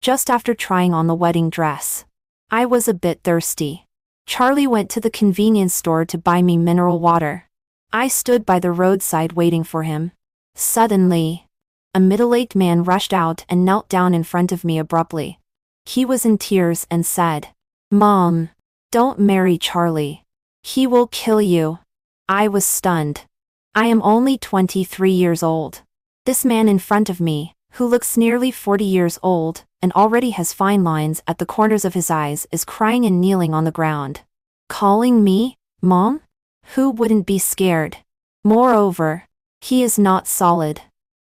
just after trying on the wedding dress. I was a bit thirsty. Charlie went to the convenience store to buy me mineral water. I stood by the roadside waiting for him. Suddenly, a middle-aged man rushed out and knelt down in front of me abruptly. He was in tears and said, "Mom, don't marry Charlie. He will kill you." I was stunned. I am only 23 years old. This man in front of me, who looks nearly 40 years old, and already has fine lines at the corners of his eyes, is crying and kneeling on the ground. Calling me, Mom? Who wouldn't be scared? Moreover, he is not solid.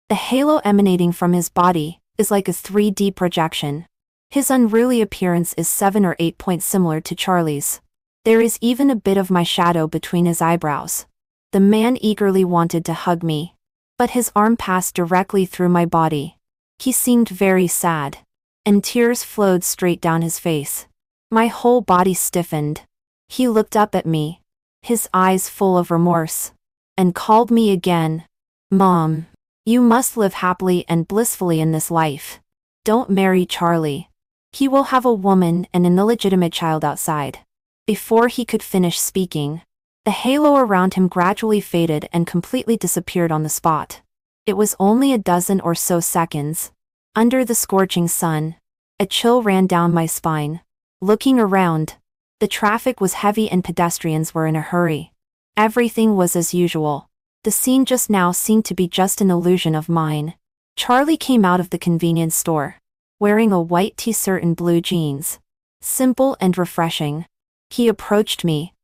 The halo emanating from his body is like a 3D projection. His unruly appearance is 7 or 8 points similar to Charlie's. There is even a bit of my shadow between his eyebrows. The man eagerly wanted to hug me, but his arm passed directly through my body. He seemed very sad, and tears flowed straight down his face. My whole body stiffened. He looked up at me, his eyes full of remorse, and called me again. "Mom, you must live happily and blissfully in this life. Don't marry Charlie. He will have a woman and an illegitimate child outside." Before he could finish speaking, the halo around him gradually faded and completely disappeared on the spot. It was only a dozen or so seconds. Under the scorching sun, a chill ran down my spine. Looking around, the traffic was heavy and pedestrians were in a hurry. Everything was as usual. The scene just now seemed to be just an illusion of mine. Charlie came out of the convenience store, wearing a white t-shirt and blue jeans. Simple and refreshing. He approached me,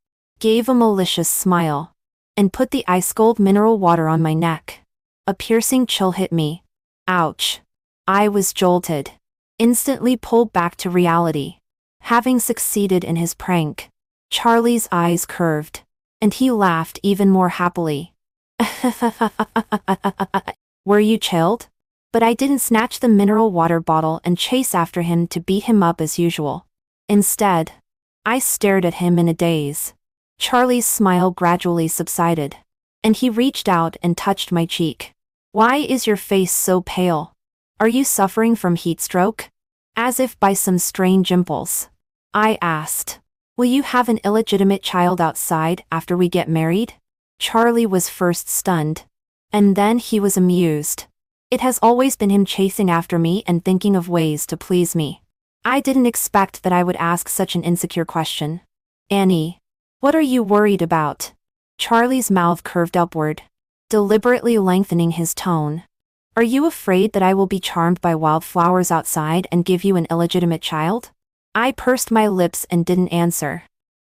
gave a malicious smile, and put the ice-cold mineral water on my neck. A piercing chill hit me. Ouch. I was jolted. Instantly pulled back to reality. Having succeeded in his prank, Charlie's eyes curved, and he laughed even more happily. Were you chilled? But I didn't snatch the mineral water bottle and chase after him to beat him up as usual. Instead, I stared at him in a daze. Charlie's smile gradually subsided, and he reached out and touched my cheek. "Why is your face so pale? Are you suffering from heat stroke?" As if by some strange impulse, I asked, "Will you have an illegitimate child outside after we get married?" Charlie was first stunned, and then he was amused. It has always been him chasing after me and thinking of ways to please me. I didn't expect that I would ask such an insecure question. "Annie, what are you worried about?" Charlie's mouth curved upward, deliberately lengthening his tone. "Are you afraid that I will be charmed by wildflowers outside and give you an illegitimate child?" I pursed my lips and didn't answer.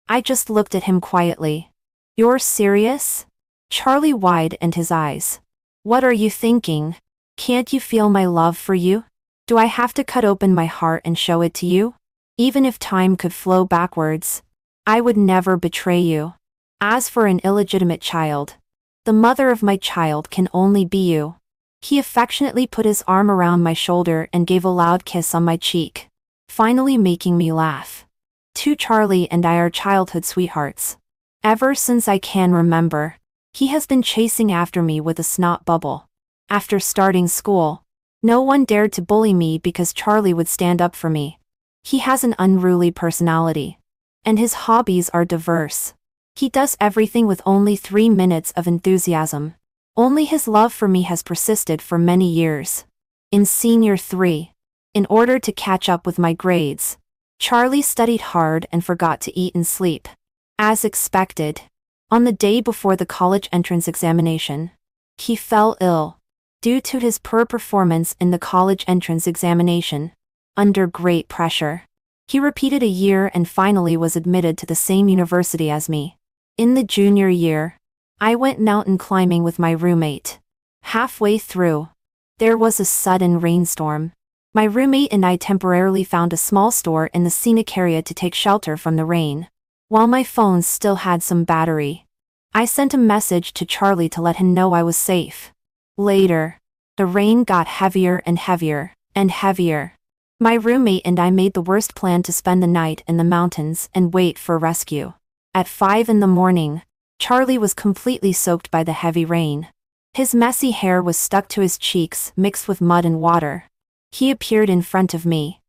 I just looked at him quietly. "You're serious?" Charlie widened his eyes. "What are you thinking? Can't you feel my love for you? Do I have to cut open my heart and show it to you? Even if time could flow backwards, I would never betray you. As for an illegitimate child, the mother of my child can only be you." He affectionately put his arm around my shoulder and gave a loud kiss on my cheek, finally making me laugh. Charlie and I are childhood sweethearts. Ever since I can remember, he has been chasing after me with a snot bubble. After starting school, no one dared to bully me because Charlie would stand up for me. He has an unruly personality, and his hobbies are diverse. He does everything with only 3 minutes of enthusiasm. Only his love for me has persisted for many years. In Senior 3, in order to catch up with my grades, Charlie studied hard and forgot to eat and sleep. As expected, on the day before the college entrance examination, he fell ill. Due to his poor performance in the college entrance examination, under great pressure, he repeated a year and finally was admitted to the same university as me. In the junior year, I went mountain climbing with my roommate. Halfway through, there was a sudden rainstorm. My roommate and I temporarily found a small store in the scenic area to take shelter from the rain. While my phone still had some battery, I sent a message to Charlie to let him know I was safe. Later, the rain got heavier and heavier, and heavier. My roommate and I made the worst plan to spend the night in the mountains and wait for rescue. At 5 in the morning, Charlie was completely soaked by the heavy rain. His messy hair was stuck to his cheeks mixed with mud and water. He appeared in front of me,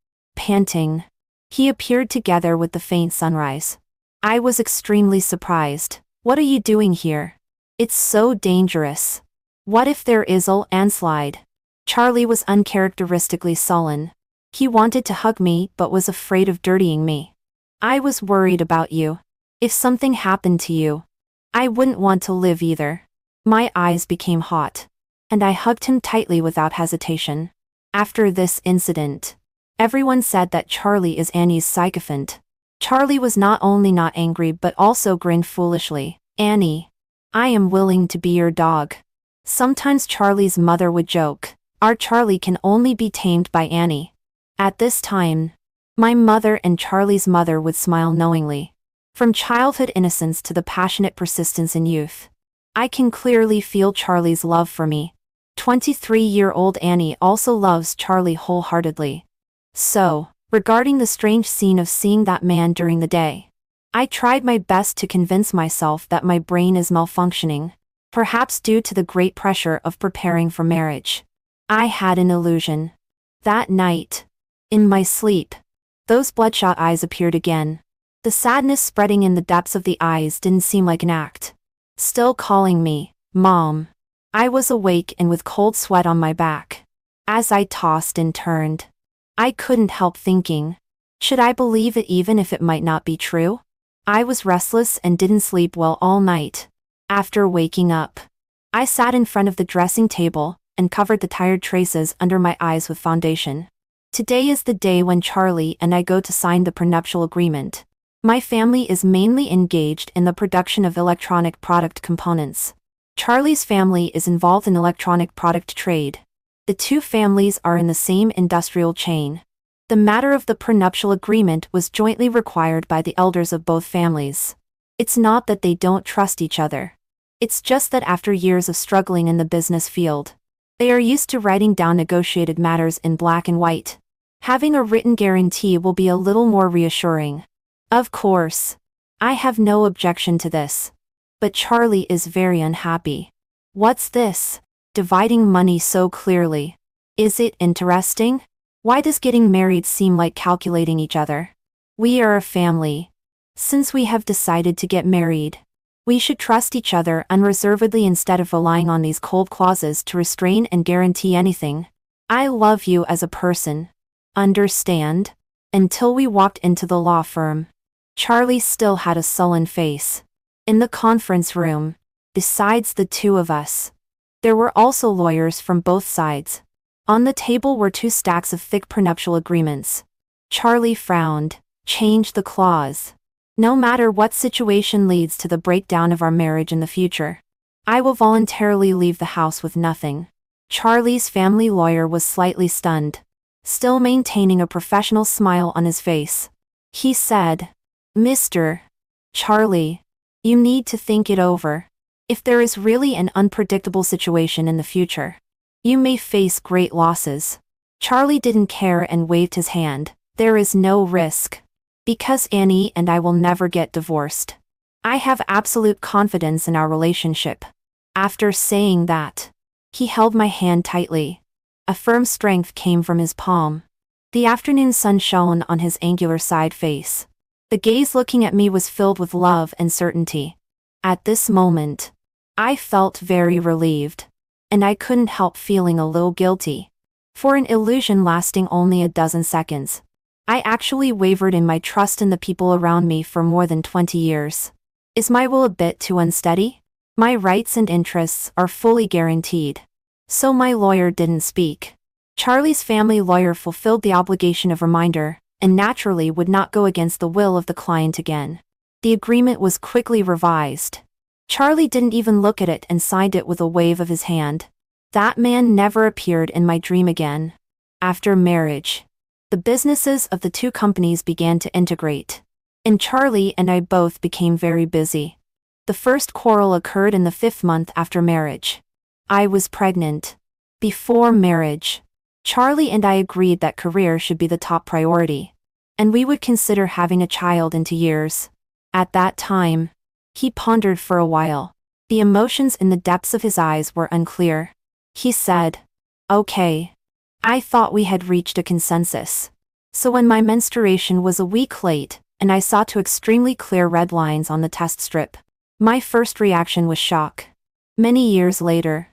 panting. He appeared together with the faint sunrise. I was extremely surprised. What are you doing here? It's so dangerous. What if there is a landslide? Charlie was uncharacteristically sullen. He wanted to hug me but was afraid of dirtying me. I was worried about you. If something happened to you, I wouldn't want to live either. My eyes became hot, and I hugged him tightly without hesitation. After this incident, everyone said that Charlie is Annie's sycophant. Charlie was not only not angry but also grinned foolishly. Annie, I am willing to be your dog. Sometimes Charlie's mother would joke, our Charlie can only be tamed by Annie. At this time, my mother and Charlie's mother would smile knowingly. From childhood innocence to the passionate persistence in youth, I can clearly feel Charlie's love for me. 23-year-old Annie also loves Charlie wholeheartedly. So, regarding the strange scene of seeing that man during the day, I tried my best to convince myself that my brain is malfunctioning, perhaps due to the great pressure of preparing for marriage. I had an illusion. That night, in my sleep, those bloodshot eyes appeared again. The sadness spreading in the depths of the eyes didn't seem like an act. Still calling me, Mom. I was awake and with cold sweat on my back. As I tossed and turned, I couldn't help thinking, should I believe it even if it might not be true? I was restless and didn't sleep well all night. After waking up, I sat in front of the dressing table and covered the tired traces under my eyes with foundation. Today is the day when Charlie and I go to sign the prenuptial agreement. My family is mainly engaged in the production of electronic product components. Charlie's family is involved in electronic product trade. The two families are in the same industrial chain. The matter of the prenuptial agreement was jointly required by the elders of both families. It's not that they don't trust each other. It's just that after years of struggling in the business field, they are used to writing down negotiated matters in black and white. Having a written guarantee will be a little more reassuring. Of course, I have no objection to this. But Charlie is very unhappy. What's this? Dividing money so clearly. Is it interesting? Why does getting married seem like calculating each other? We are a family. Since we have decided to get married, we should trust each other unreservedly instead of relying on these cold clauses to restrain and guarantee anything. I love you as a person. Understand? Until we walked into the law firm, Charlie still had a sullen face. In the conference room, besides the two of us, there were also lawyers from both sides. On the table were 2 stacks of thick prenuptial agreements. Charlie frowned. Change the clause. No matter what situation leads to the breakdown of our marriage in the future, I will voluntarily leave the house with nothing. Charlie's family lawyer was slightly stunned, still maintaining a professional smile on his face. He said, Mr. Charlie, you need to think it over. If there is really an unpredictable situation in the future, you may face great losses. Charlie didn't care and waved his hand. There is no risk. Because Annie and I will never get divorced. I have absolute confidence in our relationship. After saying that, he held my hand tightly. A firm strength came from his palm. The afternoon sun shone on his angular side face. The gaze looking at me was filled with love and certainty. At this moment, I felt very relieved. And I couldn't help feeling a little guilty. For an illusion lasting only a dozen seconds, I actually wavered in my trust in the people around me for more than 20 years. Is my will a bit too unsteady? My rights and interests are fully guaranteed. So my lawyer didn't speak. Charlie's family lawyer fulfilled the obligation of reminder, and naturally would not go against the will of the client again. The agreement was quickly revised. Charlie didn't even look at it and signed it with a wave of his hand. That man never appeared in my dream again. After marriage, the businesses of the two companies began to integrate. And Charlie and I both became very busy. The first quarrel occurred in the 5th month after marriage. I was pregnant. Before marriage, Charlie and I agreed that career should be the top priority, and we would consider having a child in 2 years. At that time, he pondered for a while. The emotions in the depths of his eyes were unclear. He said, "Okay." I thought we had reached a consensus. So when my menstruation was a week late, and I saw two extremely clear red lines on the test strip, my first reaction was shock. Many years later,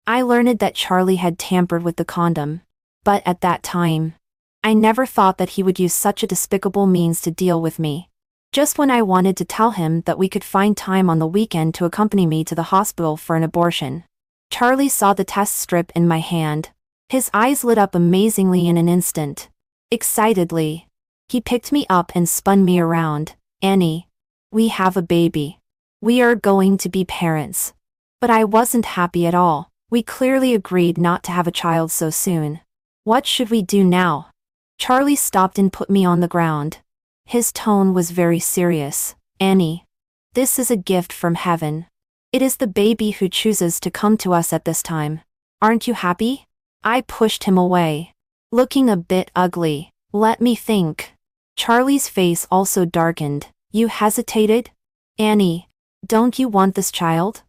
I learned that Charlie had tampered with the condom. But at that time, I never thought that he would use such a despicable means to deal with me. Just when I wanted to tell him that we could find time on the weekend to accompany me to the hospital for an abortion, Charlie saw the test strip in my hand. His eyes lit up amazingly in an instant. Excitedly, he picked me up and spun me around. "Annie, we have a baby. We are going to be parents." But I wasn't happy at all. We clearly agreed not to have a child so soon. What should we do now? Charlie stopped and put me on the ground. His tone was very serious. "Annie, this is a gift from heaven. It is the baby who chooses to come to us at this time. Aren't you happy?" I pushed him away, looking a bit ugly. "Let me think." Charlie's face also darkened. "You hesitated? Annie, don't you want this child?"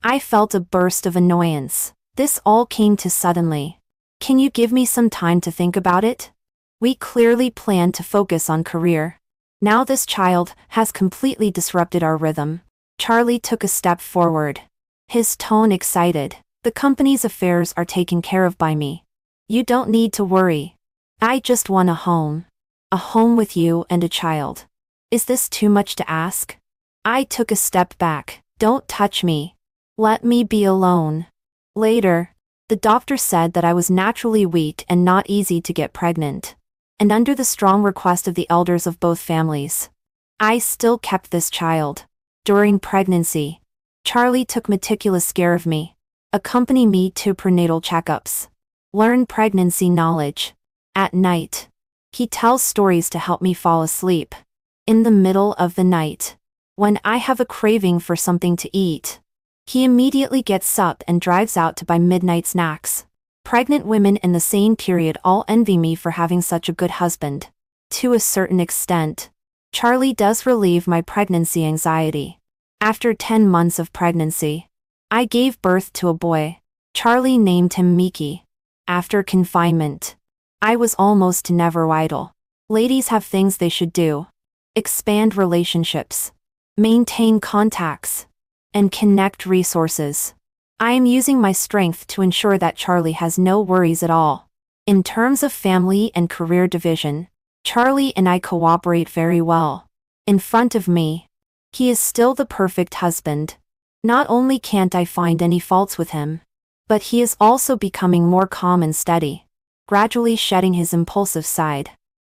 I felt a burst of annoyance. This all came too suddenly. "Can you give me some time to think about it?" We clearly planned to focus on career. Now this child has completely disrupted our rhythm. Charlie took a step forward, his tone excited. "The company's affairs are taken care of by me. You don't need to worry. I just want a home. A home with you and a child. Is this too much to ask?" I took a step back. "Don't touch me. Let me be alone." Later, the doctor said that I was naturally weak and not easy to get pregnant. And under the strong request of the elders of both families, I still kept this child. During pregnancy, Charlie took meticulous care of me, accompanied me to prenatal checkups, learned pregnancy knowledge. At night, he tells stories to help me fall asleep. In the middle of the night, when I have a craving for something to eat, he immediately gets up and drives out to buy midnight snacks. Pregnant women in the same period all envy me for having such a good husband. To a certain extent, Charlie does relieve my pregnancy anxiety. After 10 months of pregnancy, I gave birth to a boy. Charlie named him Mickey. After confinement, I was almost never idle. Ladies have things they should do: expand relationships, maintain contacts, and connect resources. I am using my strength to ensure that Charlie has no worries at all. In terms of family and career division, Charlie and I cooperate very well. In front of me, he is still the perfect husband. Not only can't I find any faults with him, but he is also becoming more calm and steady, gradually shedding his impulsive side.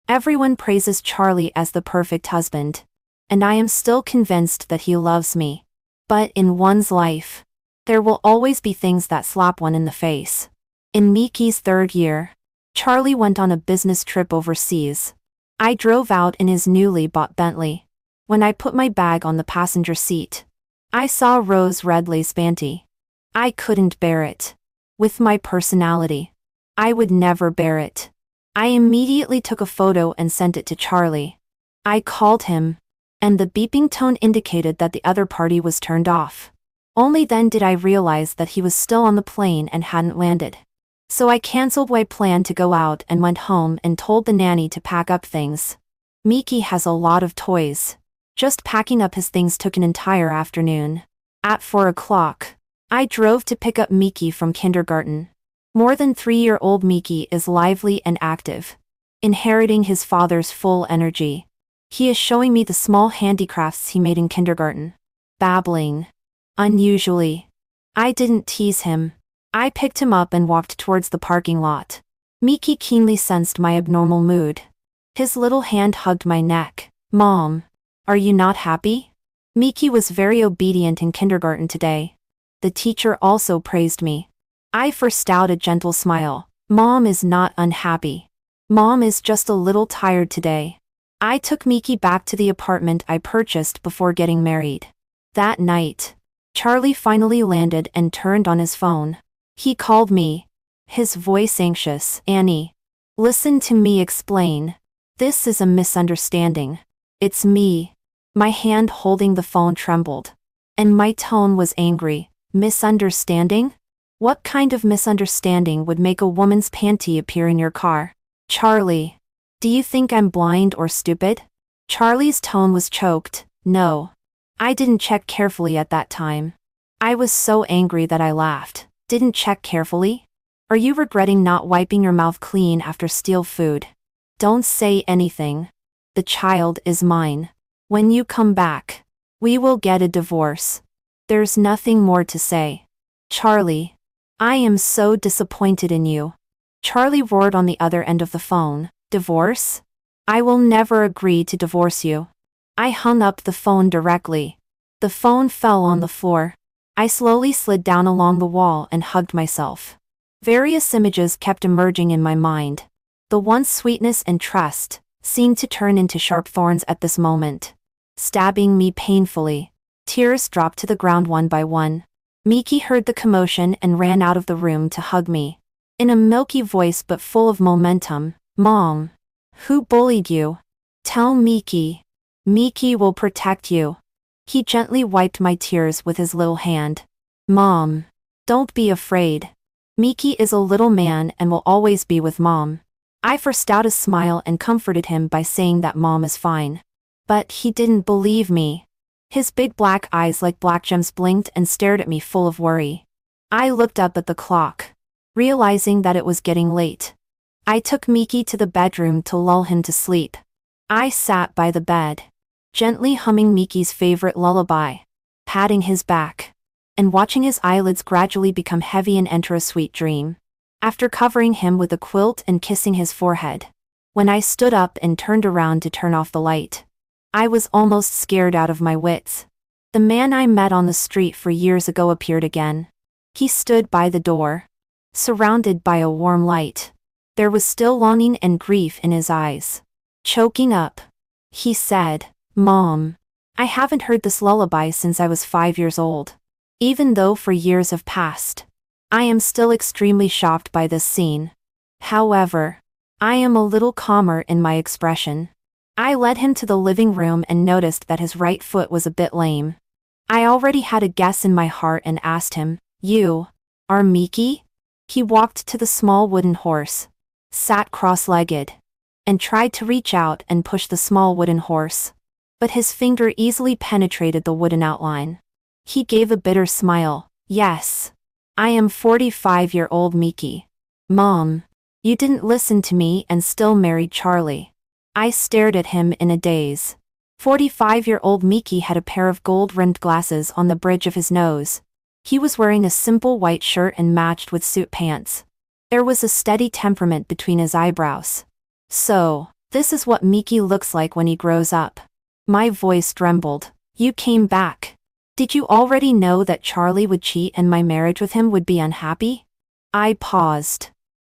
Everyone praises Charlie as the perfect husband, and I am still convinced that he loves me. But in one's life, there will always be things that slap one in the face. In Mickey's 3rd year, Charlie went on a business trip overseas. I drove out in his newly bought Bentley. When I put my bag on the passenger seat, I saw rose red lace panty. I couldn't bear it. With my personality, I would never bear it. I immediately took a photo and sent it to Charlie. I called him, and the beeping tone indicated that the other party was turned off. Only then did I realize that he was still on the plane and hadn't landed. So I canceled my plan to go out and went home and told the nanny to pack up things. Mickey has a lot of toys. Just packing up his things took an entire afternoon. At 4 o'clock, I drove to pick up Mickey from kindergarten. More than 3-year-old Mickey is lively and active, inheriting his father's full energy. He is showing me the small handicrafts he made in kindergarten, babbling. Unusually, I didn't tease him. I picked him up and walked towards the parking lot. Mickey keenly sensed my abnormal mood. His little hand hugged my neck. "Mom, are you not happy?" Mickey was very obedient in kindergarten today. The teacher also praised me. I forced out a gentle smile. "Mom is not unhappy. Mom is just a little tired today." I took Mickey back to the apartment I purchased before getting married. That night, Charlie finally landed and turned on his phone. He called me, his voice anxious. "Annie, listen to me explain. This is a misunderstanding. It's me." My hand holding the phone trembled, and my tone was angry. "Misunderstanding? What kind of misunderstanding would make a woman's panty appear in your car?" "Charlie, Do you think I'm blind or stupid? Charlie's tone was choked. No. I didn't check carefully at that time. I was so angry that I laughed. Didn't check carefully? Are you regretting not wiping your mouth clean after steal food? Don't say anything. The child is mine. When you come back, we will get a divorce. There's nothing more to say. Charlie. I am so disappointed in you. Charlie roared on the other end of the phone. Divorce? I will never agree to divorce you. I hung up the phone directly. The phone fell on the floor. I slowly slid down along the wall and hugged myself. Various images kept emerging in my mind. The once sweetness and trust seemed to turn into sharp thorns at this moment, stabbing me painfully. Tears dropped to the ground one by one. Miki heard the commotion and ran out of the room to hug me. In a milky voice but full of momentum, Mom. Who bullied you? Tell Miki. Miki will protect you. He gently wiped my tears with his little hand. Mom. Don't be afraid. Miki is a little man and will always be with Mom. I forced out a smile and comforted him by saying that Mom is fine. But he didn't believe me. His big black eyes like black gems blinked and stared at me full of worry. I looked up at the clock, realizing that it was getting late. I took Miki to the bedroom to lull him to sleep. I sat by the bed, gently humming Miki's favorite lullaby, patting his back, and watching his eyelids gradually become heavy and enter a sweet dream. After covering him with a quilt and kissing his forehead, when I stood up and turned around to turn off the light, I was almost scared out of my wits. The man I met on the street 4 years ago appeared again. He stood by the door, surrounded by a warm light. There was still longing and grief in his eyes. Choking up, he said, Mom, I haven't heard this lullaby since I was 5 years old. Even though 4 years have passed, I am still extremely shocked by this scene. However, I am a little calmer in my expression. I led him to the living room and noticed that his right foot was a bit lame. I already had a guess in my heart and asked him, You are Miki? He walked to the small wooden horse, sat cross-legged, and tried to reach out and push the small wooden horse. But his finger easily penetrated the wooden outline. He gave a bitter smile. Yes. I am 45-year-old Miki. Mom, you didn't listen to me and still married Charlie. I stared at him in a daze. 45-year-old Miki had a pair of gold-rimmed glasses on the bridge of his nose. He was wearing a simple white shirt and matched with suit pants. There was a steady temperament between his eyebrows. So, this is what Miki looks like when he grows up. My voice trembled. You came back. Did you already know that Charlie would cheat and my marriage with him would be unhappy? I paused,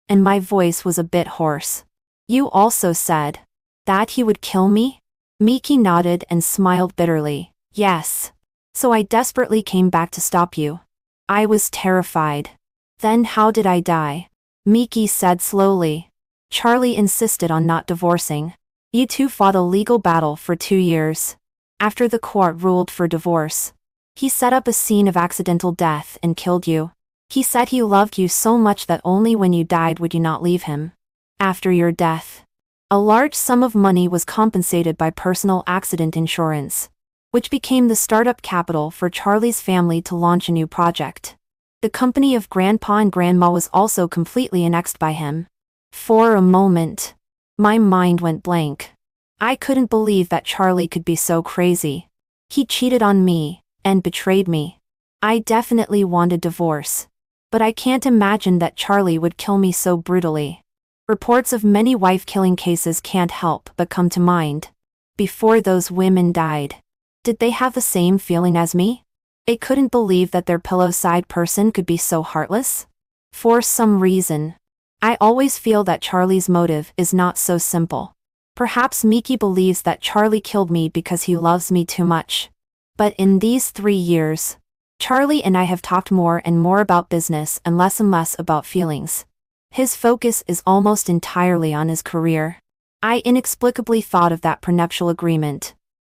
and my voice was a bit hoarse. You also said that he would kill me? Miki nodded and smiled bitterly. Yes. So I desperately came back to stop you. I was terrified. Then how did I die? Miki said slowly. Charlie insisted on not divorcing. You two fought a legal battle for 2 years. After the court ruled for divorce, he set up a scene of accidental death and killed you. He said he loved you so much that only when you died would you not leave him. After your death, a large sum of money was compensated by personal accident insurance, which became the startup capital for Charlie's family to launch a new project. The company of Grandpa and Grandma was also completely annexed by him. For a moment, my mind went blank. I couldn't believe that Charlie could be so crazy. He cheated on me and betrayed me. I definitely wanted divorce, but I can't imagine that Charlie would kill me so brutally. Reports of many wife-killing cases can't help but come to mind. Before those women died, did they have the same feeling as me? They couldn't believe that their pillow-side person could be so heartless. For some reason, I always feel that Charlie's motive is not so simple. Perhaps Miki believes that Charlie killed me because he loves me too much. But in these 3 years, Charlie and I have talked more and more about business and less about feelings. His focus is almost entirely on his career. I inexplicably thought of that prenuptial agreement.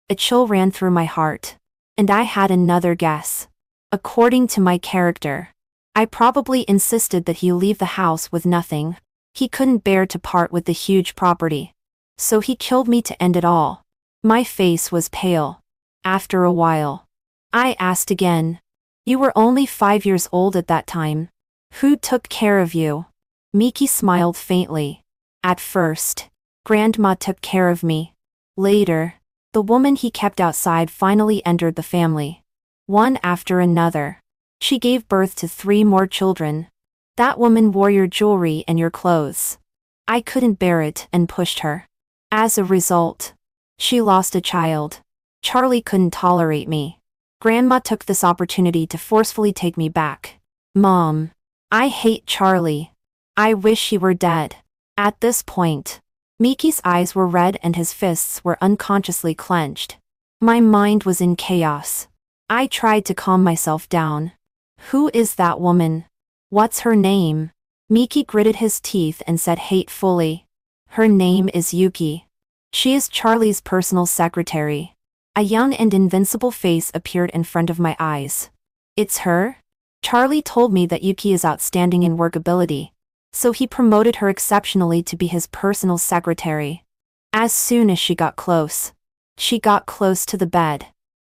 A chill ran through my heart. And I had another guess. According to my character, I probably insisted that he leave the house with nothing. He couldn't bear to part with the huge property. So he killed me to end it all. My face was pale. After a while, I asked again. You were only 5 years old at that time. Who took care of you? Miki smiled faintly. At first, Grandma took care of me. Later, the woman he kept outside finally entered the family. One after another. She gave birth to 3 more children. That woman wore your jewelry and your clothes. I couldn't bear it and pushed her. As a result, she lost a child. Charlie couldn't tolerate me. Grandma took this opportunity to forcefully take me back. Mom, I hate Charlie. I wish he were dead. At this point, Miki's eyes were red and his fists were unconsciously clenched. My mind was in chaos. I tried to calm myself down. Who is that woman? What's her name? Miki gritted his teeth and said hatefully. Her name is Yuki. She is Charlie's personal secretary. A young and invincible face appeared in front of my eyes. It's her? Charlie told me that Yuki is outstanding in work ability, so he promoted her exceptionally to be his personal secretary. As soon as she got close to the bed.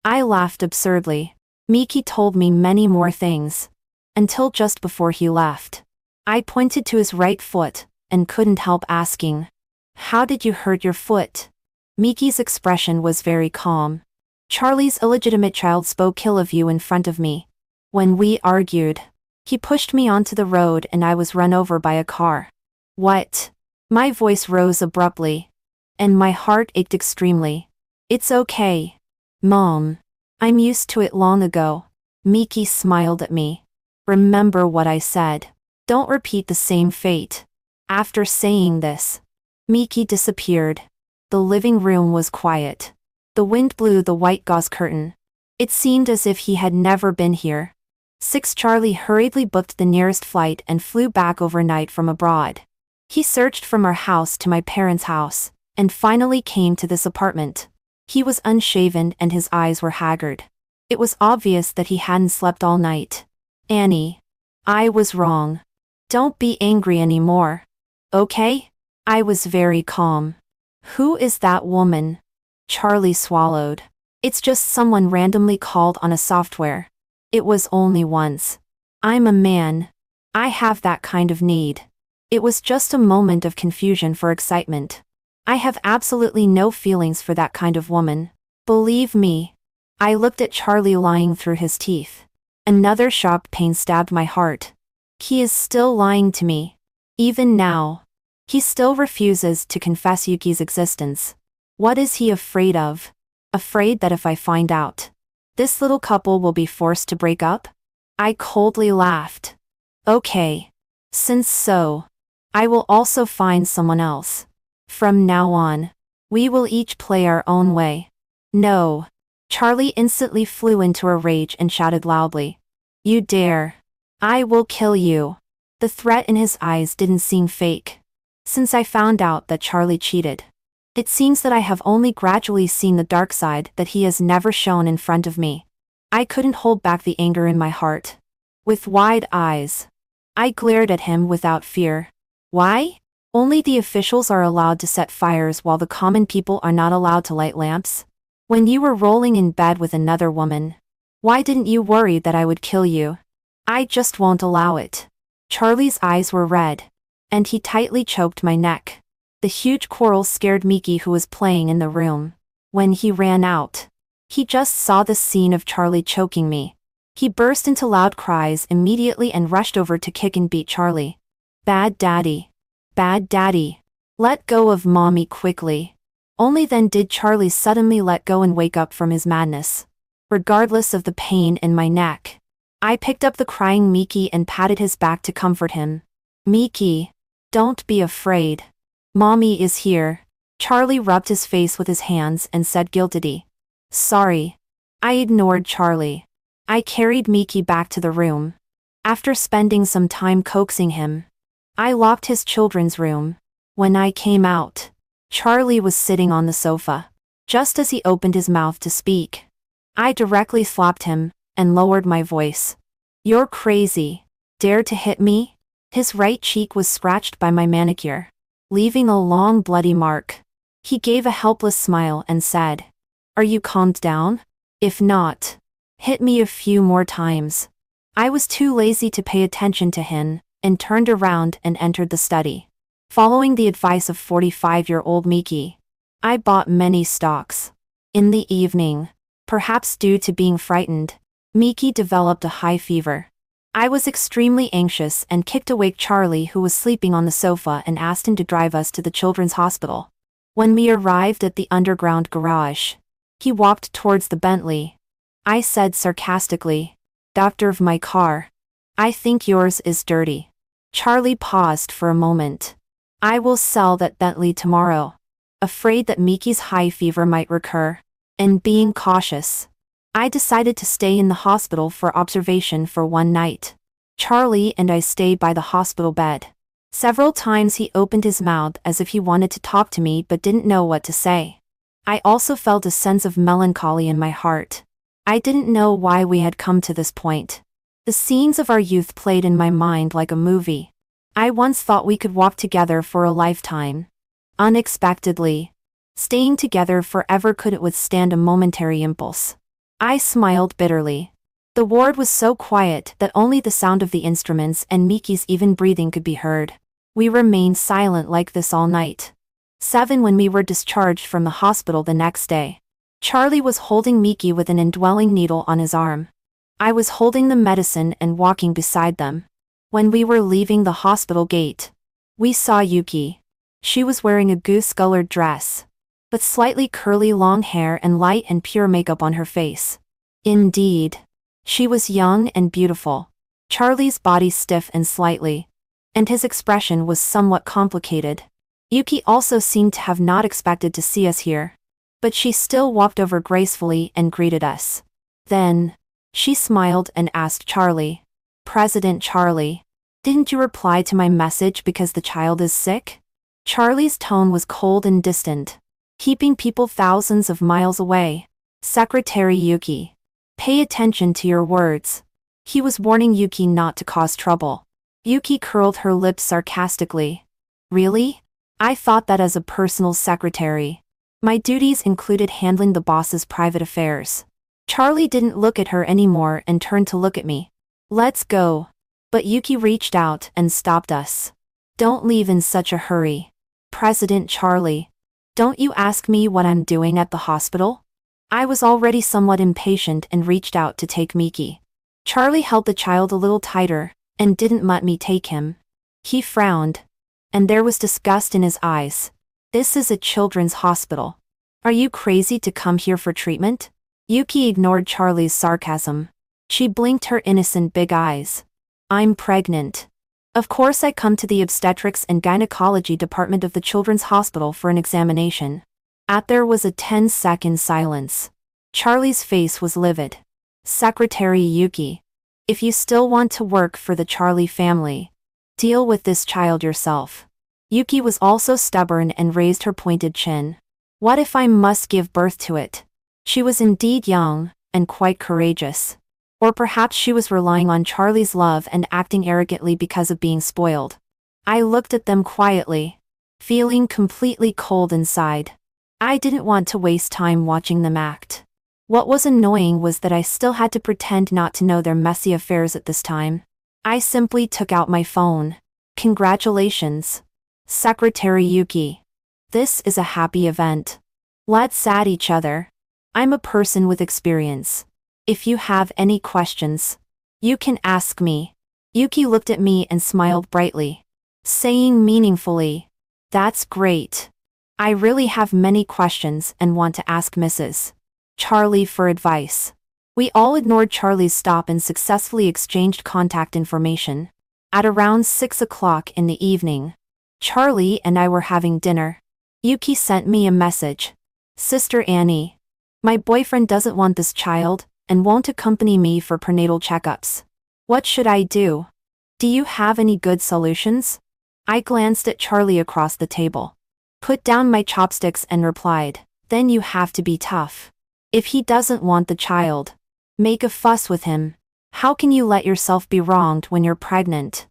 I laughed absurdly. Miki told me many more things. Until just before he left. I pointed to his right foot, and couldn't help asking. How did you hurt your foot? Miki's expression was very calm. Charlie's illegitimate child spoke ill of you in front of me. When we argued, he pushed me onto the road and I was run over by a car. What? My voice rose abruptly. And my heart ached extremely. It's okay. Mom. I'm used to it long ago. Miki smiled at me. Remember what I said. Don't repeat the same fate. After saying this, Miki disappeared. The living room was quiet. The wind blew the white gauze curtain. It seemed as if he had never been here. Charlie hurriedly booked the nearest flight and flew back overnight from abroad. He searched from our house to my parents' house, and finally came to this apartment. He was unshaven and his eyes were haggard. It was obvious that he hadn't slept all night. Annie. I was wrong. Don't be angry anymore. Okay? I was very calm. Who is that woman? Charlie swallowed. It's just someone randomly called on a software. It was only once. I'm a man. I have that kind of need. It was just a moment of confusion for excitement. I have absolutely no feelings for that kind of woman. Believe me. I looked at Charlie lying through his teeth. Another sharp pain stabbed my heart. He is still lying to me. Even now. He still refuses to confess Yuki's existence. What is he afraid of? Afraid that if I find out, this little couple will be forced to break up? I coldly laughed. Okay. Since so, I will also find someone else. From now on, we will each play our own way. No. Charlie instantly flew into a rage and shouted loudly. You dare. I will kill you. The threat in his eyes didn't seem fake. Since I found out that Charlie cheated, it seems that I have only gradually seen the dark side that he has never shown in front of me. I couldn't hold back the anger in my heart. With wide eyes, I glared at him without fear. Why? Only the officials are allowed to set fires while the common people are not allowed to light lamps? When you were rolling in bed with another woman, why didn't you worry that I would kill you? I just won't allow it. Charlie's eyes were red, and he tightly choked my neck. The huge quarrel scared Miki, who was playing in the room. When he ran out, he just saw the scene of Charlie choking me. He burst into loud cries immediately and rushed over to kick and beat Charlie. Bad daddy. Bad daddy. Let go of mommy quickly. Only then did Charlie suddenly let go and wake up from his madness. Regardless of the pain in my neck, I picked up the crying Miki and patted his back to comfort him. Miki, don't be afraid. Mommy is here. Charlie rubbed his face with his hands and said guiltily. Sorry. I ignored Charlie. I carried Miki back to the room. After spending some time coaxing him, I locked his children's room. When I came out, Charlie was sitting on the sofa. Just as he opened his mouth to speak, I directly slapped him and lowered my voice. You're crazy. Dare to hit me? His right cheek was scratched by my manicure, leaving a long bloody mark. He gave a helpless smile and said, "Are you calmed down? If not, hit me a few more times." I was too lazy to pay attention to him, and turned around and entered the study. Following the advice of 45-year-old Miki, I bought many stocks. In the evening, perhaps due to being frightened, Miki developed a high fever. I was extremely anxious and kicked awake Charlie, who was sleeping on the sofa, and asked him to drive us to the children's hospital. When we arrived at the underground garage, he walked towards the Bentley. I said sarcastically, "Doctor of my car, I think yours is dirty." Charlie paused for a moment. "I will sell that Bentley tomorrow." Afraid that Miki's high fever might recur, and being cautious, I decided to stay in the hospital for observation for one night. Charlie and I stayed by the hospital bed. Several times he opened his mouth as if he wanted to talk to me but didn't know what to say. I also felt a sense of melancholy in my heart. I didn't know why we had come to this point. The scenes of our youth played in my mind like a movie. I once thought we could walk together for a lifetime. Unexpectedly, staying together forever couldn't withstand a momentary impulse. I smiled bitterly. The ward was so quiet that only the sound of the instruments and Miki's even breathing could be heard. We remained silent like this all night. 7 When we were discharged from the hospital the next day, Charlie was holding Miki with an indwelling needle on his arm. I was holding the medicine and walking beside them. When we were leaving the hospital gate, we saw Yuki. She was wearing a goose-colored dress, but slightly curly long hair and light and pure makeup on her face. Indeed, she was young and beautiful. Charlie's body stiff and slightly, and his expression was somewhat complicated. Yuki also seemed to have not expected to see us here, but she still walked over gracefully and greeted us. Then, she smiled and asked Charlie, "President Charlie, didn't you reply to my message because the child is sick?" Charlie's tone was cold and distant, keeping people thousands of miles away. "Secretary Yuki, pay attention to your words." He was warning Yuki not to cause trouble. Yuki curled her lips sarcastically. "Really? I thought that as a personal secretary, my duties included handling the boss's private affairs." Charlie didn't look at her anymore and turned to look at me. "Let's go." But Yuki reached out and stopped us. "Don't leave in such a hurry. President Charlie, don't you ask me what I'm doing at the hospital?" I was already somewhat impatient and reached out to take Miki. Charlie held the child a little tighter, and didn't let me take him. He frowned, and there was disgust in his eyes. "This is a children's hospital. Are you crazy to come here for treatment?" Yuki ignored Charlie's sarcasm. She blinked her innocent big eyes. "I'm pregnant. Of course I come to the obstetrics and gynecology department of the children's hospital for an examination." There was a 10-second silence. Charlie's face was livid. "Secretary Yuki, if you still want to work for the Charlie family, deal with this child yourself." Yuki was also stubborn and raised her pointed chin. "What if I must give birth to it?" She was indeed young, and quite courageous. Or perhaps she was relying on Charlie's love and acting arrogantly because of being spoiled. I looked at them quietly, feeling completely cold inside. I didn't want to waste time watching them act. What was annoying was that I still had to pretend not to know their messy affairs at this time. I simply took out my phone. "Congratulations, Secretary Yuki. This is a happy event. Let's add each other. I'm a person with experience. If you have any questions, you can ask me." Yuki looked at me and smiled brightly, saying meaningfully, "That's great. I really have many questions and want to ask Mrs. Charlie for advice." We all ignored Charlie's stop and successfully exchanged contact information. At around 6 o'clock in the evening, Charlie and I were having dinner. Yuki sent me a message. "Sister Annie, my boyfriend doesn't want this child and won't accompany me for prenatal checkups. What should I do? Do you have any good solutions?" I glanced at Charlie across the table, put down my chopsticks and replied, "Then you have to be tough. If he doesn't want the child, make a fuss with him. How can you let yourself be wronged when you're pregnant?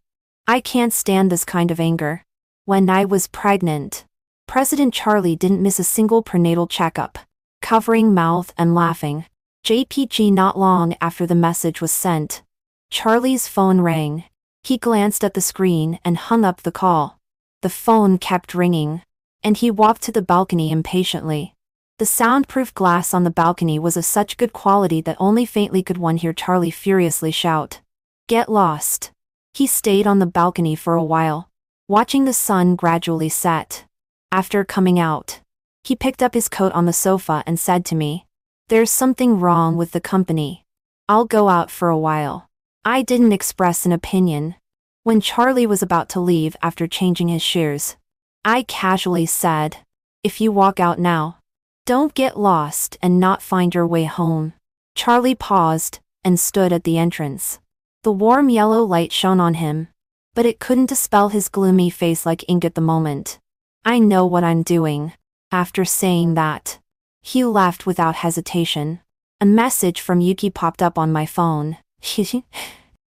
I can't stand this kind of anger. When I was pregnant, President Charlie didn't miss a single prenatal checkup. Covering mouth and laughing. JPG. Not long after the message was sent, Charlie's phone rang. He glanced at the screen and hung up the call. The phone kept ringing, and he walked to the balcony impatiently. The soundproof glass on the balcony was of such good quality that only faintly could one hear Charlie furiously shout, "Get lost!" He stayed on the balcony for a while, watching the sun gradually set. After coming out, he picked up his coat on the sofa and said to me, "There's something wrong with the company. I'll go out for a while." I didn't express an opinion. When Charlie was about to leave after changing his shoes, I casually said, "If you walk out now, don't get lost and not find your way home." Charlie paused and stood at the entrance. The warm yellow light shone on him, but it couldn't dispel his gloomy face like ink at the moment. "I know what I'm doing." After saying that, he left without hesitation. A message from Yuki popped up on my phone.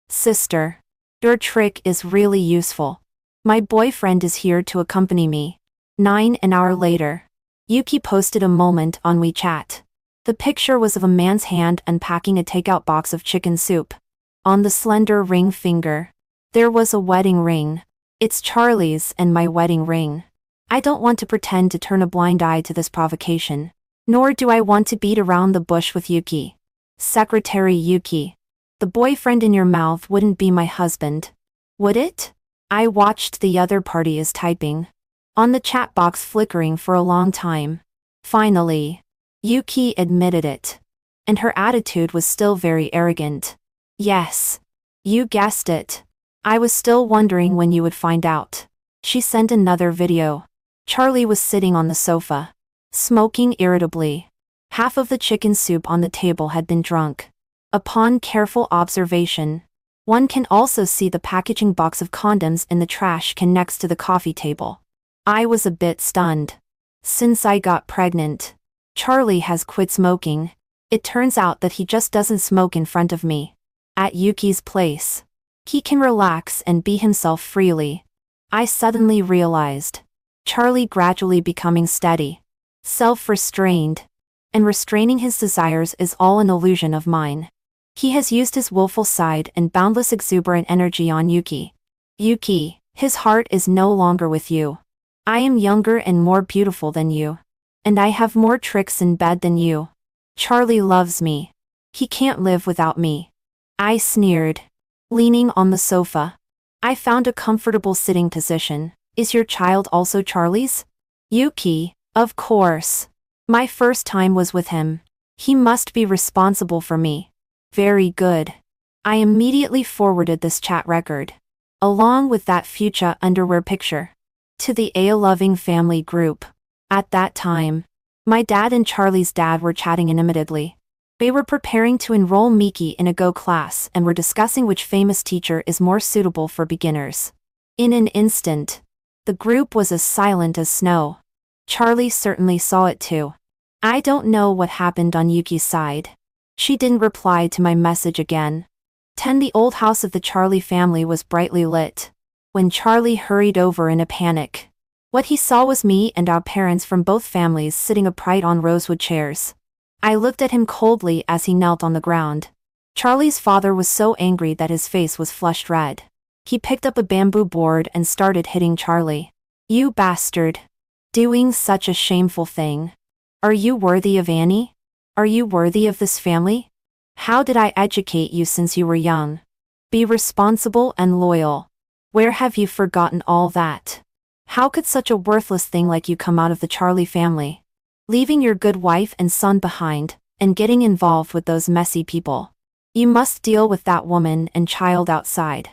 "Sister, your trick is really useful. My boyfriend is here to accompany me." An hour later, Yuki posted a moment on WeChat. The picture was of a man's hand unpacking a takeout box of chicken soup. On the slender ring finger, there was a wedding ring. "It's Charlie's and my wedding ring. I don't want to pretend to turn a blind eye to this provocation, nor do I want to beat around the bush with Yuki. Secretary Yuki, the boyfriend in your mouth wouldn't be my husband, would it?" I watched the other party is typing on the chat box flickering for a long time. Finally, Yuki admitted it, and her attitude was still very arrogant. "Yes, you guessed it. I was still wondering when you would find out." She sent another video. Charlie was sitting on the sofa, smoking irritably. Half of the chicken soup on the table had been drunk. Upon careful observation, one can also see the packaging box of condoms in the trash can next to the coffee table. I was a bit stunned. Since I got pregnant, Charlie has quit smoking. It turns out that he just doesn't smoke in front of me. At Yuki's place, he can relax and be himself freely. I suddenly realized, Charlie gradually becoming steady, self-restrained, and restraining his desires is all an illusion of mine. He has used his willful side and boundless exuberant energy on Yuki. Yuki, his heart is no longer with you. I am younger and more beautiful than you. And I have more tricks in bed than you. Charlie loves me. He can't live without me. I sneered, leaning on the sofa. I found a comfortable sitting position. "Is your child also Charlie's?" "Yuki, of course. My first time was with him. He must be responsible for me." "Very good." I immediately forwarded this chat record, along with that fuchsia underwear picture, to the A-loving family group. At that time, my dad and Charlie's dad were chatting animatedly. They were preparing to enroll Miki in a Go class and were discussing which famous teacher is more suitable for beginners. In an instant, the group was as silent as snow. Charlie certainly saw it too. I don't know what happened on Yuki's side. She didn't reply to my message again. The old house of the Charlie family was brightly lit. When Charlie hurried over in a panic, what he saw was me and our parents from both families sitting upright on rosewood chairs. I looked at him coldly as he knelt on the ground. Charlie's father was so angry that his face was flushed red. He picked up a bamboo board and started hitting Charlie. "You bastard! Doing such a shameful thing. Are you worthy of Annie? Are you worthy of this family? How did I educate you since you were young? Be responsible and loyal. Where have you forgotten all that? How could such a worthless thing like you come out of the Charlie family? Leaving your good wife and son behind, and getting involved with those messy people. You must deal with that woman and child outside.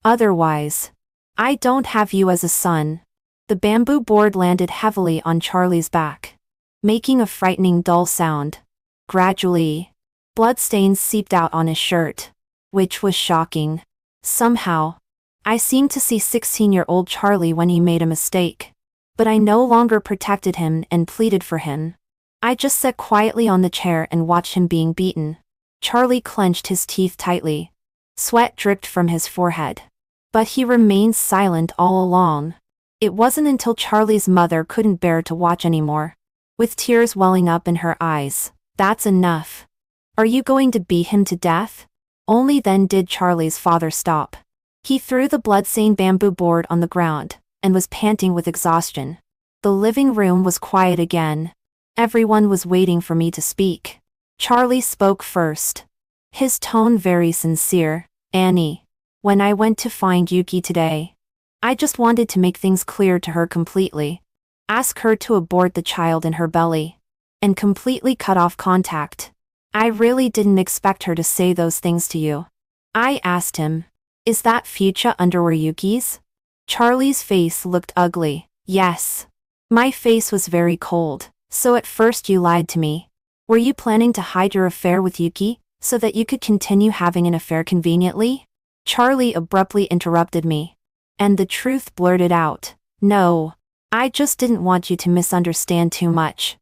Otherwise, I don't have you as a son." The bamboo board landed heavily on Charlie's back, making a frightening dull sound. Gradually, bloodstains seeped out on his shirt, which was shocking. Somehow, I seemed to see 16-year-old Charlie when he made a mistake. But I no longer protected him and pleaded for him. I just sat quietly on the chair and watched him being beaten. Charlie clenched his teeth tightly. Sweat dripped from his forehead. But he remained silent all along. It wasn't until Charlie's mother couldn't bear to watch anymore, with tears welling up in her eyes. That's enough. Are you going to beat him to death? Only then did Charlie's father stop. He threw the blood-stained bamboo board on the ground, and was panting with exhaustion. The living room was quiet again. Everyone was waiting for me to speak. Charlie spoke first. His tone very sincere. Annie, when I went to find Yuki today, I just wanted to make things clear to her completely. Ask her to abort the child in her belly. And completely cut off contact. I really didn't expect her to say those things to you. I asked him, is that fuchsia underwear Yuki's? Charlie's face looked ugly. Yes. My face was very cold. So at first you lied to me. Were you planning to hide your affair with Yuki, so that you could continue having an affair conveniently? Charlie abruptly interrupted me. And the truth blurted out. No. I just didn't want you to misunderstand too much.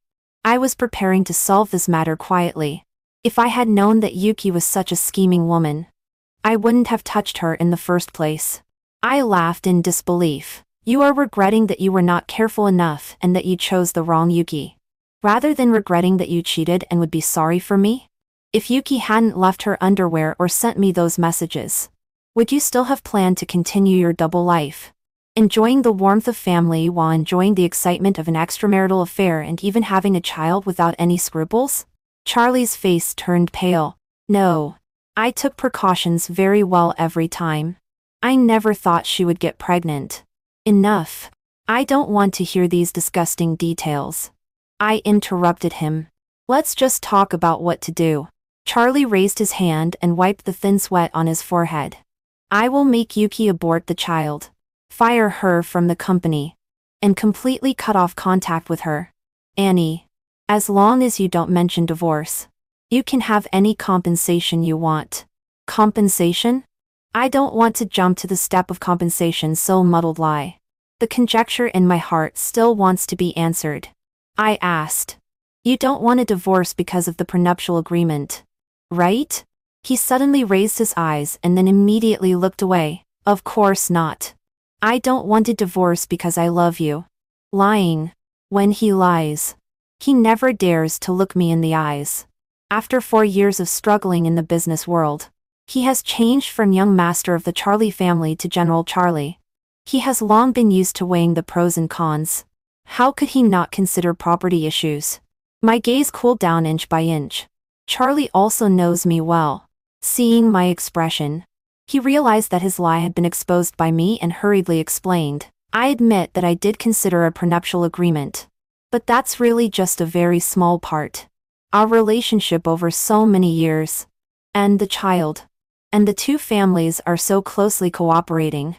I was preparing to solve this matter quietly. If I had known that Yuki was such a scheming woman, I wouldn't have touched her in the first place. I laughed in disbelief. You are regretting that you were not careful enough and that you chose the wrong Yuki, rather than regretting that you cheated and would be sorry for me? If Yuki hadn't left her underwear or sent me those messages, would you still have planned to continue your double life? Enjoying the warmth of family while enjoying the excitement of an extramarital affair and even having a child without any scruples? Charlie's face turned pale. No. I took precautions very well every time. I never thought she would get pregnant. Enough. I don't want to hear these disgusting details. I interrupted him. Let's just talk about what to do. Charlie raised his hand and wiped the thin sweat on his forehead. I will make Yuki abort the child, fire her from the company, and completely cut off contact with her. Annie, as long as you don't mention divorce, you can have any compensation you want. Compensation? I don't want to jump to the step of compensation, so muddled lie. The conjecture in my heart still wants to be answered. I asked. You don't want a divorce because of the prenuptial agreement, right? He suddenly raised his eyes and then immediately looked away. Of course not. I don't want a divorce because I love you. Lying. When he lies, he never dares to look me in the eyes. After 4 years of struggling in the business world, he has changed from young master of the Charlie family to General Charlie. He has long been used to weighing the pros and cons. How could he not consider property issues? My gaze cooled down inch by inch. Charlie also knows me well. Seeing my expression, he realized that his lie had been exposed by me and hurriedly explained. I admit that I did consider a prenuptial agreement. But that's really just a very small part. Our relationship over so many years. And the child. And the two families are so closely cooperating.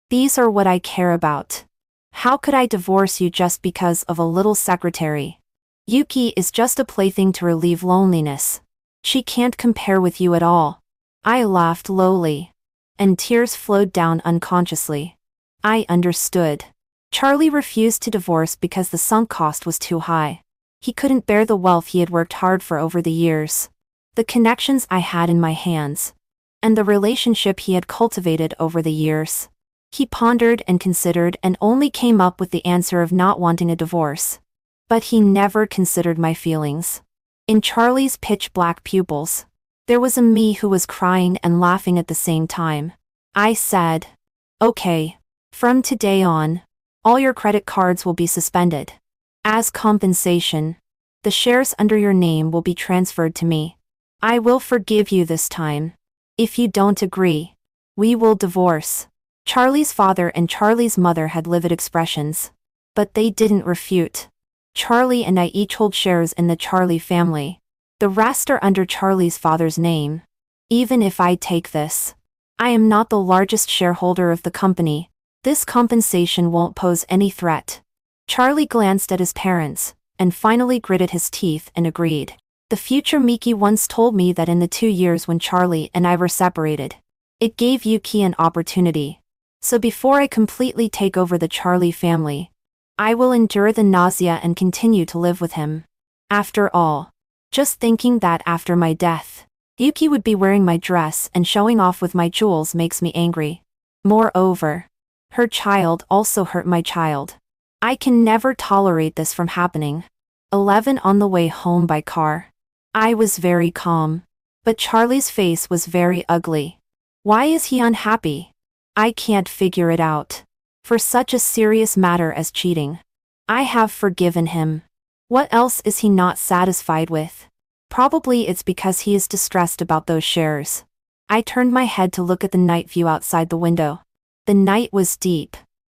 These are what I care about. How could I divorce you just because of a little secretary? Yuki is just a plaything to relieve loneliness. She can't compare with you at all. I laughed lowly. And tears flowed down unconsciously. I understood. Charlie refused to divorce because the sunk cost was too high. He couldn't bear the wealth he had worked hard for over the years, the connections I had in my hands, and the relationship he had cultivated over the years. He pondered and considered and only came up with the answer of not wanting a divorce. But he never considered my feelings. In Charlie's pitch-black pupils, there was a me who was crying and laughing at the same time. I said, okay, from today on, all your credit cards will be suspended. As compensation, the shares under your name will be transferred to me. I will forgive you this time. If you don't agree, we will divorce. Charlie's father and Charlie's mother had livid expressions, but they didn't refute. Charlie and I each hold shares in the Charlie family. The rest are under Charlie's father's name. Even if I take this, I am not the largest shareholder of the company. This compensation won't pose any threat. Charlie glanced at his parents, and finally gritted his teeth and agreed. The future Miki once told me that in the 2 years when Charlie and I were separated, it gave Yuki an opportunity. So before I completely take over the Charlie family, I will endure the nausea and continue to live with him. After all, just thinking that after my death, Yuki would be wearing my dress and showing off with my jewels makes me angry. Moreover, Her child also hurt my child. I can never tolerate this from happening. 11 On the way home by car. I was very calm. But Charlie's face was very ugly. Why is he unhappy? I can't figure it out. For such a serious matter as cheating. I have forgiven him. What else is he not satisfied with? Probably it's because he is distressed about those shares. I turned my head to look at the night view outside the window. The night was deep.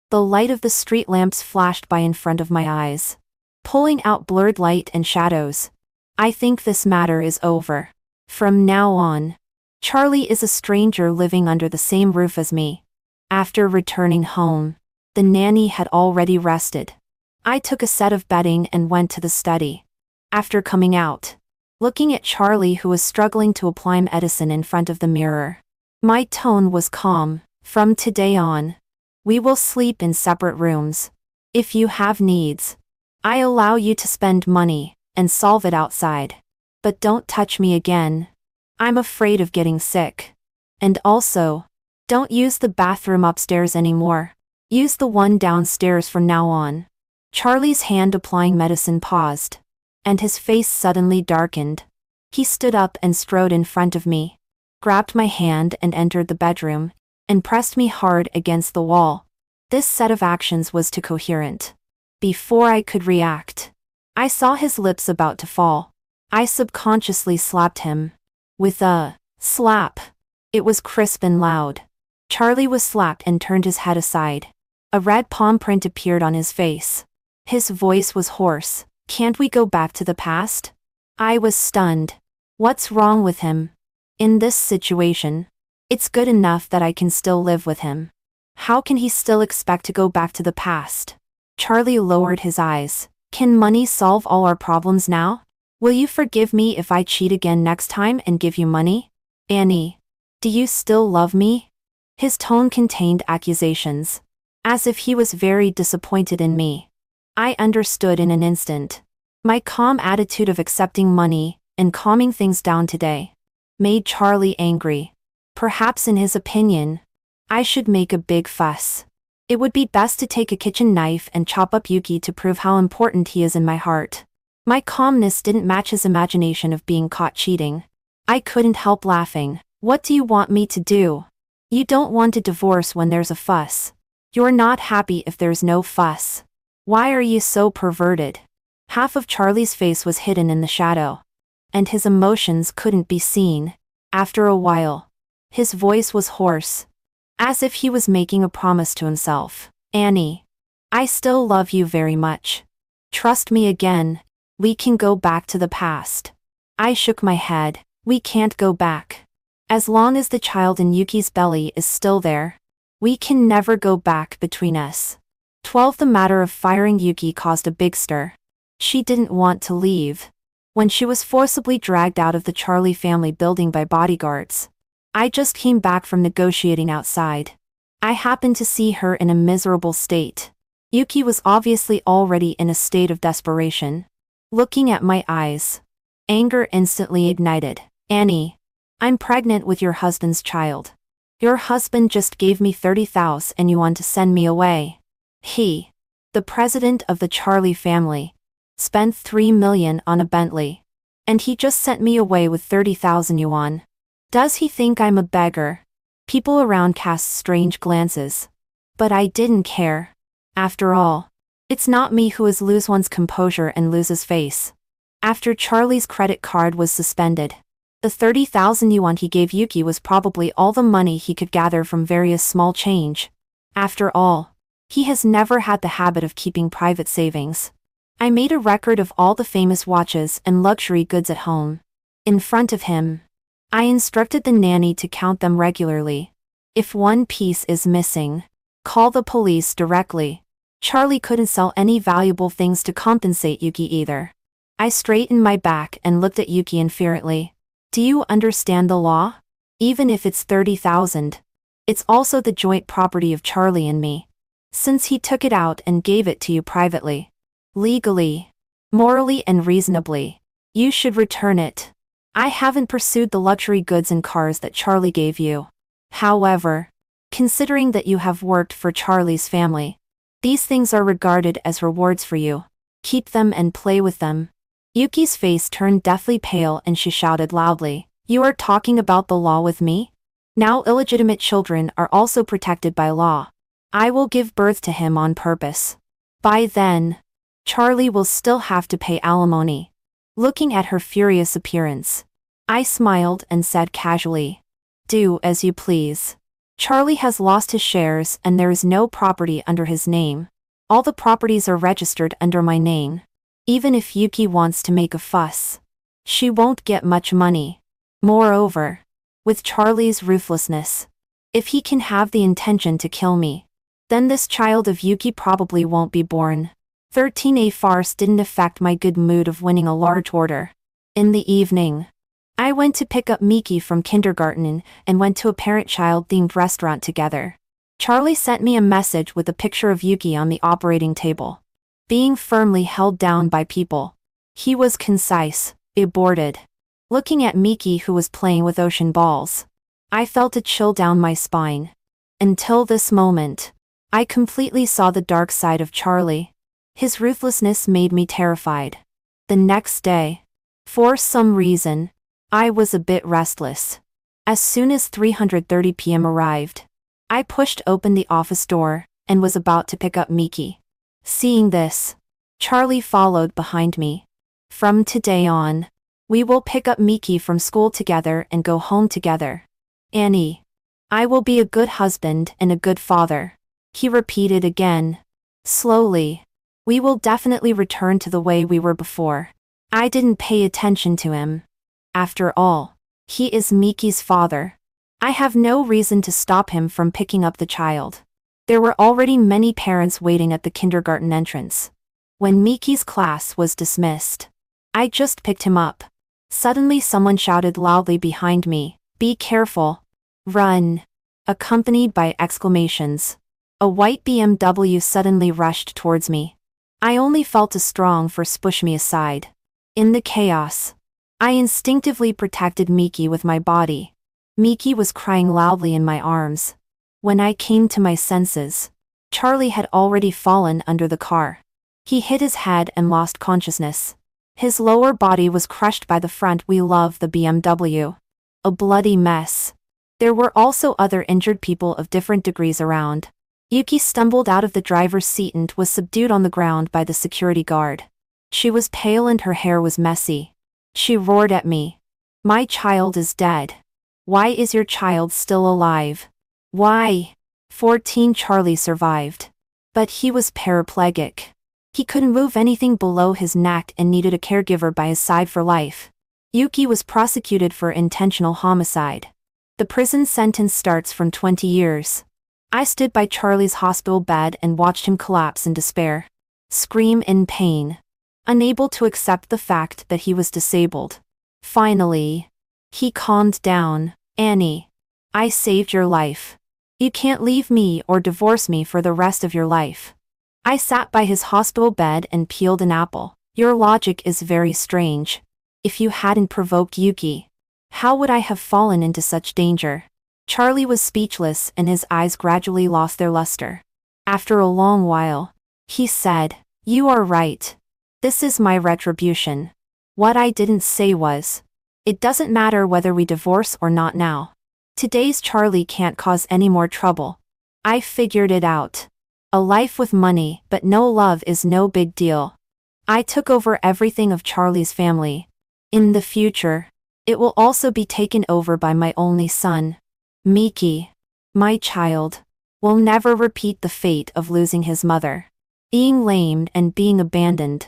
The light of the street lamps flashed by in front of my eyes, pulling out blurred light and shadows. I think this matter is over. From now on, Charlie is a stranger living under the same roof as me. After returning home, the nanny had already rested. I took a set of bedding and went to the study. After coming out, looking at Charlie who was struggling to apply medicine in front of the mirror, my tone was calm. From today on, we will sleep in separate rooms. If you have needs, I allow you to spend money and solve it outside. But don't touch me again. I'm afraid of getting sick. And also, don't use the bathroom upstairs anymore. Use the one downstairs from now on. Charlie's hand applying medicine paused, and his face suddenly darkened. He stood up and strode in front of me, grabbed my hand and entered the bedroom, and pressed me hard against the wall. This set of actions was too coherent. Before I could react, I saw his lips about to fall. I subconsciously slapped him. With a slap. It was crisp and loud. Charlie was slapped and turned his head aside. A red palm print appeared on his face. His voice was hoarse. Can't we go back to the past? I was stunned. What's wrong with him? In this situation, it's good enough that I can still live with him. How can he still expect to go back to the past? Charlie lowered his eyes. Can money solve all our problems now? Will you forgive me if I cheat again next time and give you money? Annie, do you still love me? His tone contained accusations, as if he was very disappointed in me. I understood in an instant. My calm attitude of accepting money and calming things down today made Charlie angry. Perhaps in his opinion, I should make a big fuss. It would be best to take a kitchen knife and chop up Yuki to prove how important he is in my heart. My calmness didn't match his imagination of being caught cheating. I couldn't help laughing. What do you want me to do? You don't want a divorce when there's a fuss. You're not happy if there's no fuss. Why are you so perverted? Half of Charlie's face was hidden in the shadow, and his emotions couldn't be seen. After a while, his voice was hoarse, as if he was making a promise to himself. Annie, I still love you very much. Trust me again. We can go back to the past. I shook my head. We can't go back. As long as the child in Yuki's belly is still there, we can never go back between us. 12 The matter of firing Yuki caused a big stir. She didn't want to leave. When she was forcibly dragged out of the Charlie family building by bodyguards, I just came back from negotiating outside. I happened to see her in a miserable state. Yuki was obviously already in a state of desperation. Looking at my eyes, anger instantly ignited. Annie, I'm pregnant with your husband's child. Your husband just gave me 30,000 and you want to send me away. He, the president of the Charlie family, spent 3 million on a Bentley, and he just sent me away with 30,000 yuan. Does he think I'm a beggar? People around cast strange glances. But I didn't care. After all, it's not me who is lose one's composure and loses face. After Charlie's credit card was suspended, the 30,000 yuan he gave Yuki was probably all the money he could gather from various small change. After all, he has never had the habit of keeping private savings. I made a record of all the famous watches and luxury goods at home. In front of him, I instructed the nanny to count them regularly. If one piece is missing, call the police directly. Charlie couldn't sell any valuable things to compensate Yuki either. I straightened my back and looked at Yuki inferently. Do you understand the law? Even if it's 30,000, it's also the joint property of Charlie and me. Since he took it out and gave it to you privately, legally, morally and reasonably, you should return it. I haven't pursued the luxury goods and cars that Charlie gave you. However, Considering that you have worked for Charlie's family, these things are regarded as rewards for you. Keep them and play with them." Yuki's face turned deathly pale and she shouted loudly, "You are talking about the law with me? Now illegitimate children are also protected by law. I will give birth to him on purpose. By then, Charlie will still have to pay alimony." Looking at her furious appearance, I smiled and said casually, "Do as you please. Charlie has lost his shares and there is no property under his name. All the properties are registered under my name. Even if Yuki wants to make a fuss, she won't get much money. Moreover, with Charlie's ruthlessness, if he can have the intention to kill me, then this child of Yuki probably won't be born." 13A farce didn't affect my good mood of winning a large order. In the evening, I went to pick up Miki from kindergarten and went to a parent-child themed restaurant together. Charlie sent me a message with a picture of Yuki on the operating table, being firmly held down by people. He was concise, aborted. Looking at Miki, who was playing with ocean balls, I felt a chill down my spine. Until this moment, I completely saw the dark side of Charlie. His ruthlessness made me terrified. The next day, for some reason, I was a bit restless. As soon as 3:30 p.m. arrived, I pushed open the office door and was about to pick up Miki. Seeing this, Charlie followed behind me. "From today on, we will pick up Miki from school together and go home together. Annie, I will be a good husband and a good father," he repeated again. Slowly, "We will definitely return to the way we were before." I didn't pay attention to him. After all, he is Miki's father. I have no reason to stop him from picking up the child. There were already many parents waiting at the kindergarten entrance. When Miki's class was dismissed, I just picked him up. Suddenly someone shouted loudly behind me, "Be careful! Run!" accompanied by exclamations. A white BMW suddenly rushed towards me. I only felt a strong force push me aside. In the chaos, I instinctively protected Miki with my body. Miki was crying loudly in my arms. When I came to my senses, Charlie had already fallen under the car. He hit his head and lost consciousness. His lower body was crushed by the front wheel of the BMW. A bloody mess. There were also other injured people of different degrees around. Yuki stumbled out of the driver's seat and was subdued on the ground by the security guard. She was pale and her hair was messy. She roared at me, "My child is dead. Why is your child still alive? Why?" 14 Charlie survived. But he was paraplegic. He couldn't move anything below his neck and needed a caregiver by his side for life. Yuki was prosecuted for intentional homicide. The prison sentence starts from 20 years. I stood by Charlie's hospital bed and watched him collapse in despair, scream in pain, unable to accept the fact that he was disabled. Finally, he calmed down. "Annie, I saved your life. You can't leave me or divorce me for the rest of your life." I sat by his hospital bed and peeled an apple. "Your logic is very strange. If you hadn't provoked Yuki, how would I have fallen into such danger?" Charlie was speechless and his eyes gradually lost their luster. After a long while, he said, "You are right. This is my retribution." What I didn't say was, "It doesn't matter whether we divorce or not now. Today's Charlie can't cause any more trouble. I figured it out. A life with money but no love is no big deal. I took over everything of Charlie's family. In the future, it will also be taken over by my only son. Miki, my child, will never repeat the fate of losing his mother, being lamed and being abandoned."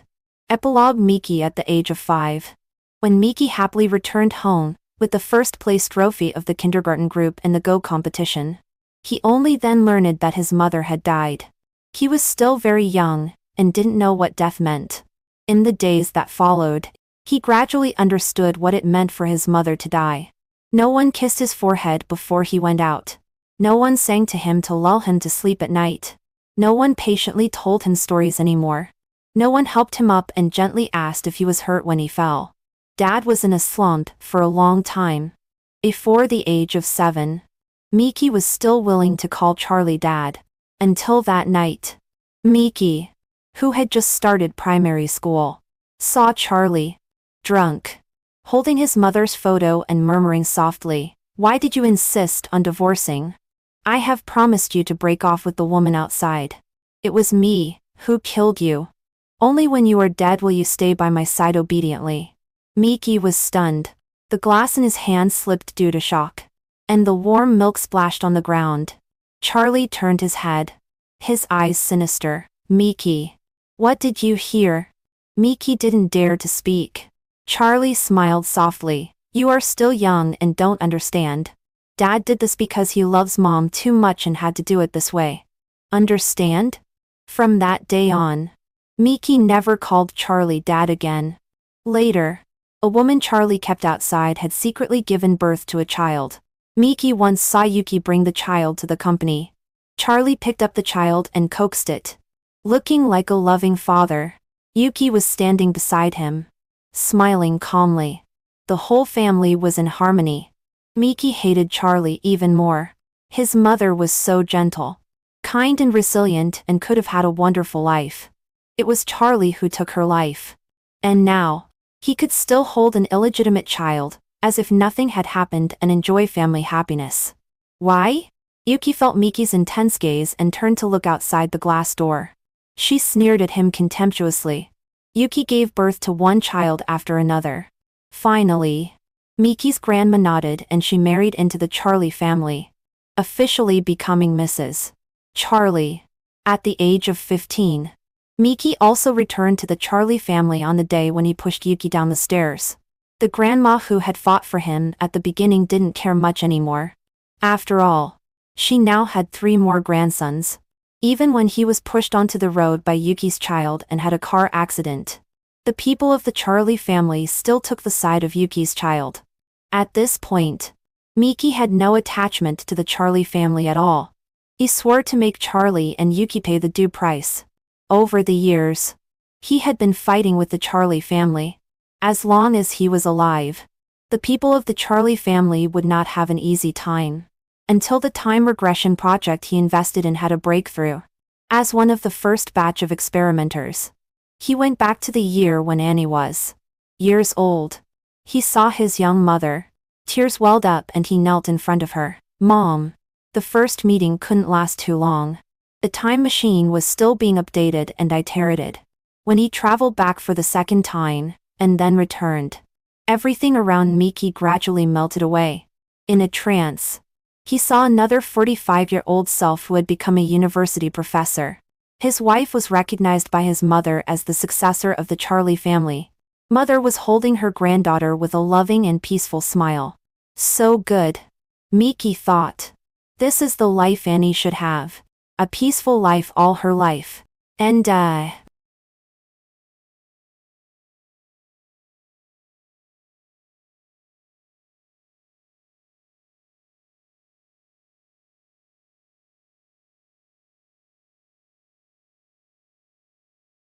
Epilogue. Miki at the age of 5. When Miki happily returned home, with the first place trophy of the kindergarten group in the Go competition, he only then learned that his mother had died. He was still very young, and didn't know what death meant. In the days that followed, he gradually understood what it meant for his mother to die. No one kissed his forehead before he went out. No one sang to him to lull him to sleep at night. No one patiently told him stories anymore. No one helped him up and gently asked if he was hurt when he fell. Dad was in a slump for a long time. Before the age of 7, Miki was still willing to call Charlie dad. Until that night. Miki, who had just started primary school, saw Charlie, drunk, holding his mother's photo and murmuring softly, "Why did you insist on divorcing? I have promised you to break off with the woman outside. It was me who killed you. Only when you are dead will you stay by my side obediently." Miki was stunned. The glass in his hand slipped due to shock, and the warm milk splashed on the ground. Charlie turned his head, his eyes sinister. "Miki, what did you hear?" Miki didn't dare to speak. Charlie smiled softly. "You are still young and don't understand. Dad did this because he loves Mom too much and had to do it this way. Understand?" From that day on, Miki never called Charlie dad again. Later, a woman Charlie kept outside had secretly given birth to a child. Miki once saw Yuki bring the child to the company. Charlie picked up the child and coaxed it. Looking like a loving father, Yuki was standing beside him, smiling calmly. The whole family was in harmony. Miki hated Charlie even more. His mother was so gentle, kind and resilient and could have had a wonderful life. It was Charlie who took her life. And now, he could still hold an illegitimate child, as if nothing had happened, and enjoy family happiness. Why? Yuki felt Miki's intense gaze and turned to look outside the glass door. She sneered at him contemptuously. Yuki gave birth to one child after another. Finally, Miki's grandma nodded and she married into the Charlie family, officially becoming Mrs. Charlie. At the age of 15, Miki also returned to the Charlie family on the day when he pushed Yuki down the stairs. The grandma who had fought for him at the beginning didn't care much anymore. After all, she now had 3 more grandsons. Even when he was pushed onto the road by Yuki's child and had a car accident, the people of the Charlie family still took the side of Yuki's child. At this point, Miki had no attachment to the Charlie family at all. He swore to make Charlie and Yuki pay the due price. Over the years, he had been fighting with the Charlie family. As long as he was alive, the people of the Charlie family would not have an easy time. Until the time regression project he invested in had a breakthrough. As one of the first batch of experimenters, he went back to the year when Annie was years old. He saw his young mother. Tears welled up and he knelt in front of her. "Mom." The first meeting couldn't last too long. The time machine was still being updated and iterated. When he traveled back for the second time, and then returned, everything around Miki gradually melted away. In a trance, he saw another 45-year-old self who had become a university professor. His wife was recognized by his mother as the successor of the Charlie family. Mother was holding her granddaughter with a loving and peaceful smile. So good, Miki thought. This is the life Annie should have. A peaceful life all her life. And